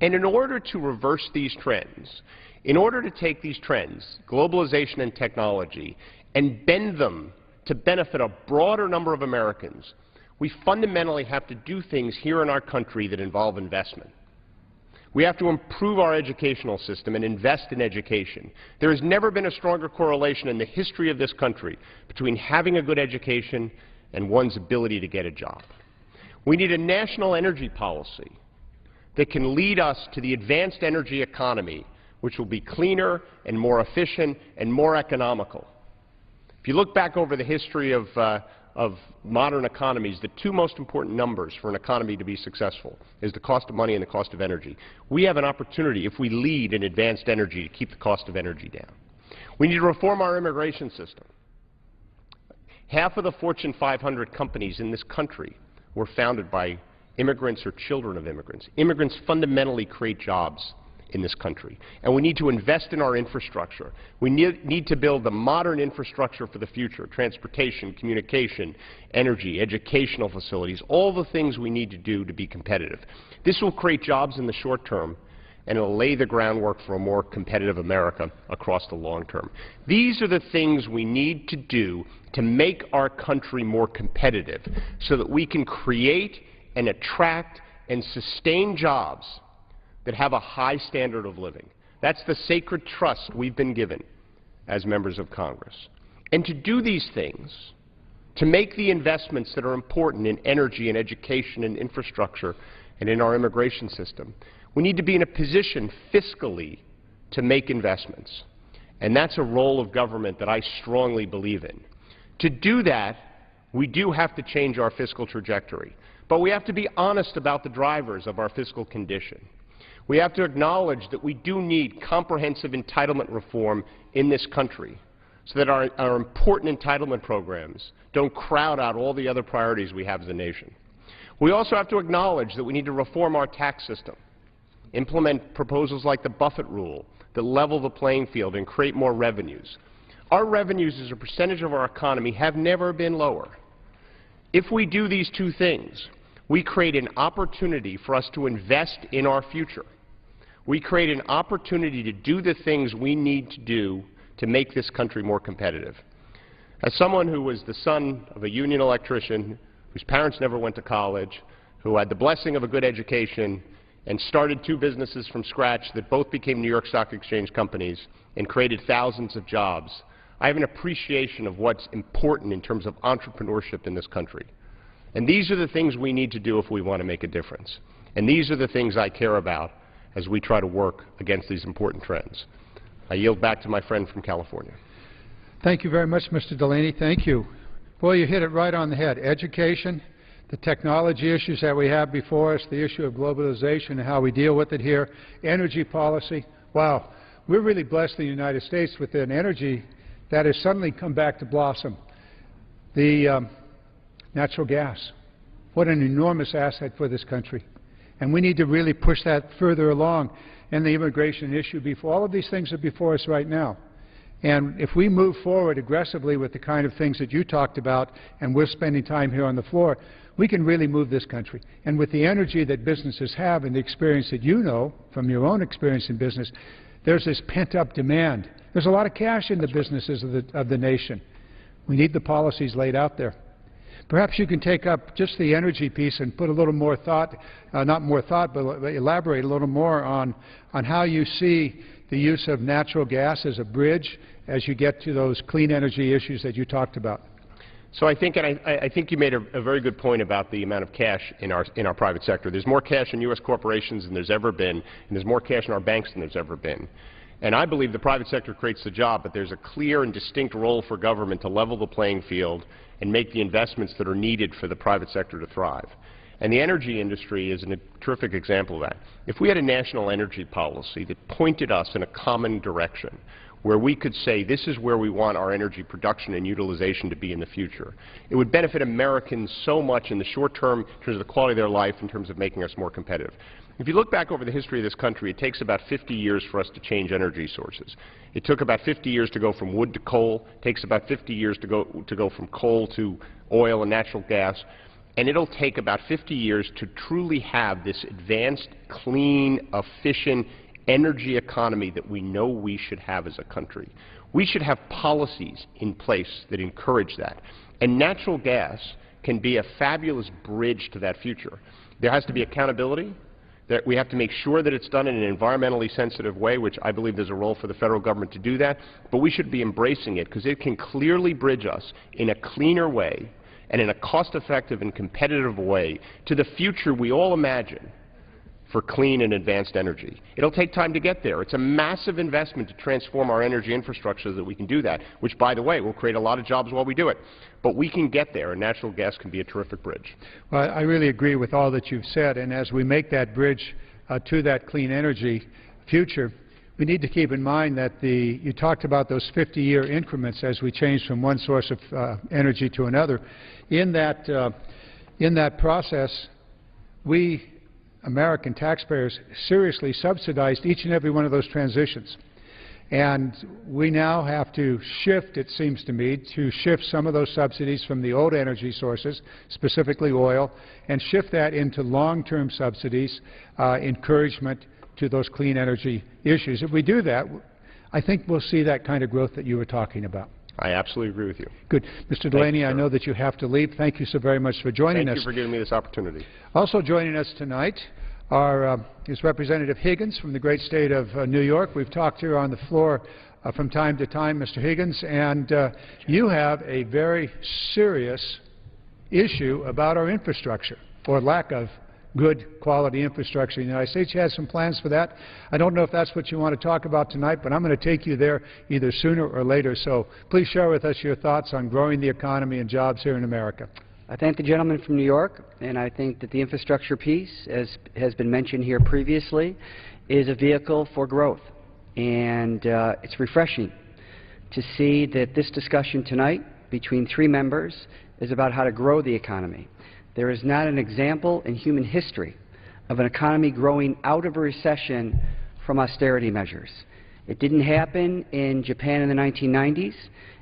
And in order to reverse these trends, in order to take these trends, globalization and technology, and bend them to benefit a broader number of Americans, we fundamentally have to do things here in our country that involve investment. We have to improve our educational system and invest in education. There has never been a stronger correlation in the history of this country between having a good education and one's ability to get a job. We need a national energy policy that can lead us to the advanced energy economy, which will be cleaner and more efficient and more economical. If you look back over the history of modern economies, the 2 most important numbers for an economy to be successful is the cost of money and the cost of energy. We have an opportunity, if we lead in advanced energy, to keep the cost of energy down. We need to reform our immigration system. Half of the Fortune 500 companies in this country were founded by immigrants or children of immigrants. Immigrants fundamentally create jobs in this country, and we need to invest in our infrastructure. We need to build the modern infrastructure for the future: transportation, communication, energy, educational facilities, all the things we need to do to be competitive. This will create jobs in the short term, and it will lay the groundwork for a more competitive America across the long term. These are the things we need to do to make our country more competitive so that we can create and attract and sustain jobs that have a high standard of living. That's the sacred trust we've been given as members of Congress. And to do these things, to make the investments that are important in energy and education and infrastructure and in our immigration system, we need to be in a position fiscally to make investments. And that's a role of government that I strongly believe in. To do that, we do have to change our fiscal trajectory. But we have to be honest about the drivers of our fiscal condition. We have to acknowledge that we do need comprehensive entitlement reform in this country so that our important entitlement programs don't crowd out all the other priorities we have as a nation. We also have to acknowledge that we need to reform our tax system, implement proposals like the Buffett rule that level the playing field and create more revenues. Our revenues as a percentage of our economy have never been lower. If we do these 2 things, we create an opportunity for us to invest in our future. We create an opportunity to do the things we need to do to make this country more competitive. As someone who was the son of a union electrician, whose parents never went to college, who had the blessing of a good education, and started 2 businesses from scratch that both became New York Stock Exchange companies and created thousands of jobs, I have an appreciation of what's important in terms of entrepreneurship in this country. And these are the things we need to do if we want to make a difference. And these are the things I care about as we try to work against these important trends. I yield back to my friend from California. Thank you very much, Mr. Delaney. Thank you. Boy, you hit it right on the head. Education, the technology issues that we have before us, the issue of globalization and how we deal with it here, energy policy. Wow, we're really blessed in the United States with an energy that has suddenly come back to blossom. The natural gas. What an enormous asset for this country. And we need to really push that further along. And the immigration issue, all of these things are before us right now. And if we move forward aggressively with the kind of things that you talked about, and we're spending time here on the floor, we can really move this country. And with the energy that businesses have and the experience that you know from your own experience in business, there's this pent-up demand. There's a lot of cash in the businesses of the nation. We need the policies laid out there. Perhaps you can take up just the energy piece and put a little more thought, not more thought, but elaborate a little more on how you see the use of natural gas as a bridge as you get to those clean energy issues that you talked about. So I think, and I think you made a very good point about the amount of cash in our private sector. There's more cash in U.S. corporations than there's ever been, and there's more cash in our banks than there's ever been. And I believe the private sector creates the job, but there's a clear and distinct role for government to level the playing field and make the investments that are needed for the private sector to thrive. And the energy industry is a terrific example of that. If we had a national energy policy that pointed us in a common direction, where we could say this is where we want our energy production and utilization to be in the future, it would benefit Americans so much in the short term in terms of the quality of their life, in terms of making us more competitive. If you look back over the history of this country, it takes about 50 years for us to change energy sources. It took about 50 years to go from wood to coal. It takes about 50 years to go from coal to oil and natural gas. And it'll take about 50 years to truly have this advanced, clean, efficient energy economy that we know we should have as a country. We should have policies in place that encourage that. And natural gas can be a fabulous bridge to that future. There has to be accountability. That we have to make sure that it's done in an environmentally sensitive way, which I believe there's a role for the federal government to do that, but we should be embracing it because it can clearly bridge us in a cleaner way and in a cost-effective and competitive way to the future we all imagine for clean and advanced energy. It'll take time to get there. It's a massive investment to transform our energy infrastructure so that we can do that, which, by the way, will create a lot of jobs while we do it. But we can get there, and natural gas can be a terrific bridge. Well, I really agree with all that you've said, and as we make that bridge to that clean energy future, we need to keep in mind that you talked about those 50-year increments as we change from one source of energy to another. In that process, we American taxpayers seriously subsidized each and every one of those transitions. And we now have to shift, it seems to me, to shift some of those subsidies from the old energy sources, specifically oil, and shift that into long-term subsidies, encouragement to those clean energy issues. If we do that, I think we'll see that kind of growth that you were talking about. I absolutely agree with you. Good. Mr. Delaney, I know that you have to leave. Thank you so very much for joining us. Thank you for giving me this opportunity. Also joining us tonight is Representative Higgins from the great state of New York. We've talked here on the floor from time to time, Mr. Higgins, and you have a very serious issue about our infrastructure, or lack of good quality infrastructure in the United States. You have some plans for that. I don't know if that's what you want to talk about tonight, but I'm going to take you there either sooner or later. So please share with us your thoughts on growing the economy and jobs here in America. I thank the gentleman from New York, and I think that the infrastructure piece, as has been mentioned here previously, is a vehicle for growth. And it's refreshing to see that this discussion tonight between three members is about how to grow the economy. There is not an example in human history of an economy growing out of a recession from austerity measures. It didn't happen in Japan in the 1990s.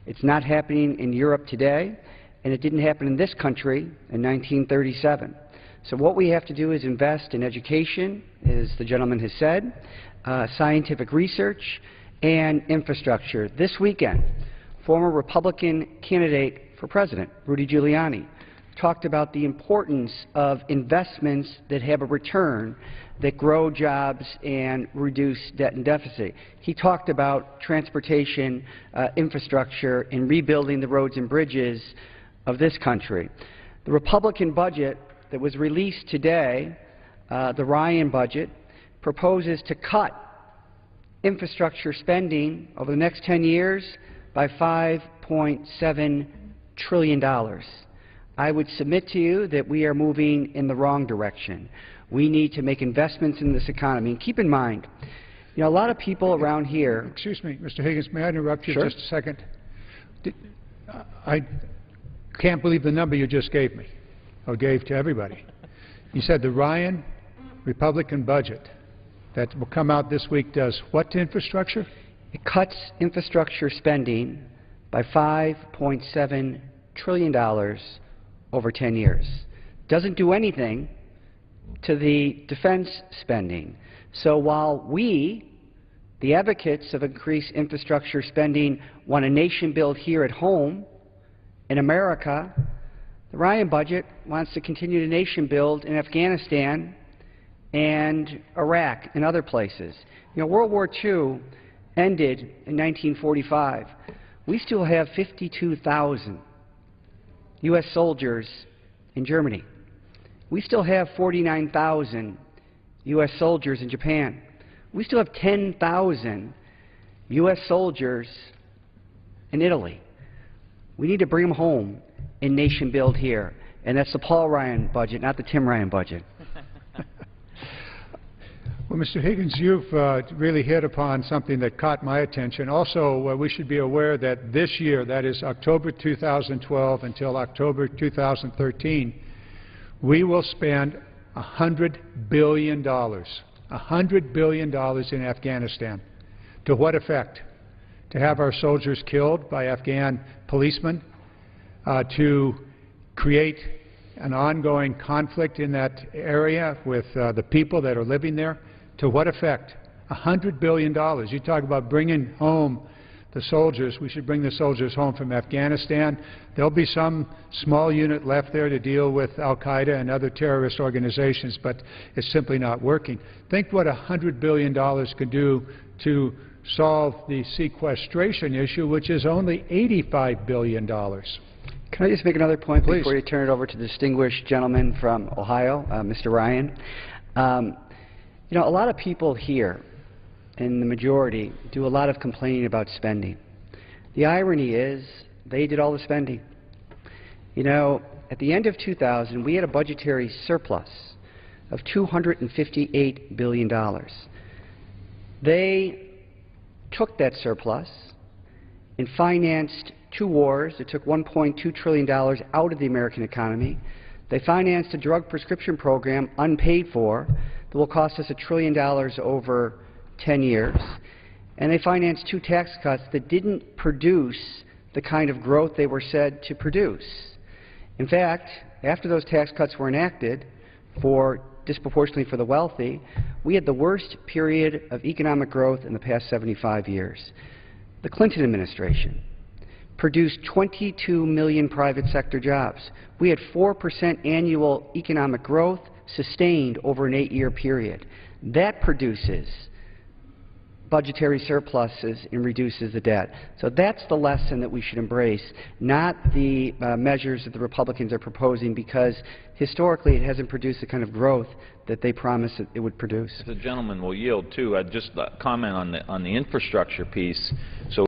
It's not happening in Europe today. And it didn't happen in this country in 1937. So what we have to do is invest in education, as the gentleman has said, scientific research, and infrastructure. This weekend, former Republican candidate for president, Rudy Giuliani, talked about the importance of investments that have a return, that grow jobs and reduce debt and deficit. He talked about transportation infrastructure and rebuilding the roads and bridges of this country. The Republican budget that was released today, the Ryan budget, proposes to cut infrastructure spending over the next 10 years by $5.7 trillion. I would submit to you that we are moving in the wrong direction. We need to make investments in this economy. And keep in mind, you know, a lot of people around here... Excuse me, Mr. Higgins, may I interrupt you Sure. just a second? I can't believe the number you just gave me, or gave to everybody. You said the Ryan Republican budget that will come out this week does what to infrastructure? It cuts infrastructure spending by $5.7 trillion over 10 years. Doesn't do anything to the defense spending. So while we, the advocates of increased infrastructure spending, want a nation build here at home in America, the Ryan budget wants to continue to nation build in Afghanistan and Iraq and other places. You know, World War II ended in 1945. We still have 52,000 U.S. soldiers in Germany. We still have 49,000 U.S. soldiers in Japan. We still have 10,000 U.S. soldiers in Italy. We need to bring them home and nation build here. And that's the Paul Ryan budget, not the Tim Ryan budget. Well, Mr. Higgins, you've really hit upon something that caught my attention. Also, we should be aware that this year, that is October 2012 until October 2013, we will spend $100 billion. $100 billion in Afghanistan. To what effect? To have our soldiers killed by Afghan policemen? To create an ongoing conflict in that area with the people that are living there? To what effect? $100 billion. You talk about bringing home the soldiers. We should bring the soldiers home from Afghanistan. There'll be some small unit left there to deal with al-Qaeda and other terrorist organizations, but it's simply not working. Think what $100 billion could do to solve the sequestration issue, which is only $85 billion. Can I just make another point Please. before you turn it over to the distinguished gentleman from Ohio, Mr. Ryan? You know, a lot of people here, in the majority, do a lot of complaining about spending. The irony is they did all the spending. You know, at the end of 2000, we had a budgetary surplus of $258 billion. They took that surplus and financed 2 wars. It took $1.2 trillion out of the American economy. They financed a drug prescription program unpaid for that will cost us $1 trillion over 10 years. And they financed 2 tax cuts that didn't produce the kind of growth they were said to produce. In fact, after those tax cuts were enacted, disproportionately for the wealthy, we had the worst period of economic growth in the past 75 years. The Clinton administration produced 22 million private sector jobs. We had 4% annual economic growth sustained over an 8-year period. That produces budgetary surpluses and reduces the debt. So that's the lesson that we should embrace, not the measures that the Republicans are proposing, because historically it hasn't produced the kind of growth that they promised it would produce. The gentleman will yield too. I'd just comment on the infrastructure piece. So